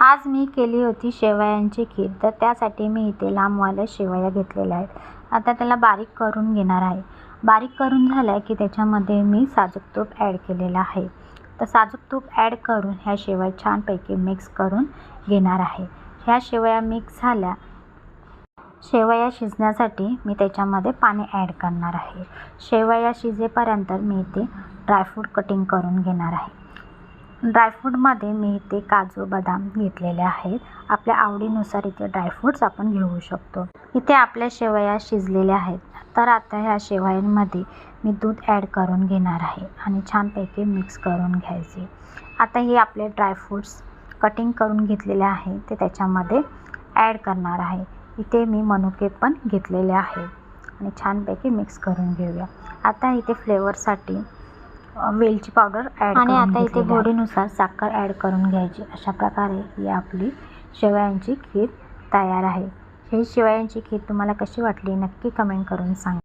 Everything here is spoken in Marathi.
आज मी केली होती शेवयांची खीर. तर त्यासाठी मी इथे लांबवाल्या शेवया घेतलेल्या आहेत. आता त्याला बारीक करून घेणार आहे. बारीक करून झाल्या की त्याच्यामध्ये मी साजूक तूप ॲड केलेलं आहे. तर साजूक तूप ॲड करून ह्या शेवया छानपैकी मिक्स करून घेणार आहे. ह्या शेवया मिक्स झाल्या. शेवया शिजण्यासाठी मी त्याच्यामध्ये पाणी ॲड करणार आहे. शेवया शिजेपर्यंत मी इथे ड्रायफ्रूट कटिंग करून घेणार आहे. ड्रायफ्रूटमध्ये मी इथे काजू बदाम घेतलेले आहेत. आपल्या आवडीनुसार इथे ड्रायफ्रूट्स आपण घेऊ शकतो. इथे आपल्या शेवया शिजलेल्या आहेत. तर आता ह्या शेवयांमध्ये मी दूध ॲड करून घेणार आहे आणि छानपैकी मिक्स करून घ्यायचे. आता हे आपले ड्रायफ्रूट्स कटिंग करून घेतलेले आहे ते त्याच्यामध्ये ॲड करणार आहे. इथे मी मनुके पण घेतलेले आहेत आणि छानपैकी मिक्स करून घेऊया. आता इथे फ्लेवरसाठी वेलची पावडर ॲड आणि करून आता इथे घेतलेली आहे. गोडीनुसार साखर ॲड करून घ्यायची. अशा प्रकारे ही आपली शेवयांची खीर तयार आहे. ही शेवयांची खीर तुम्हाला कशी वाटली नक्की कमेंट करून सांगा.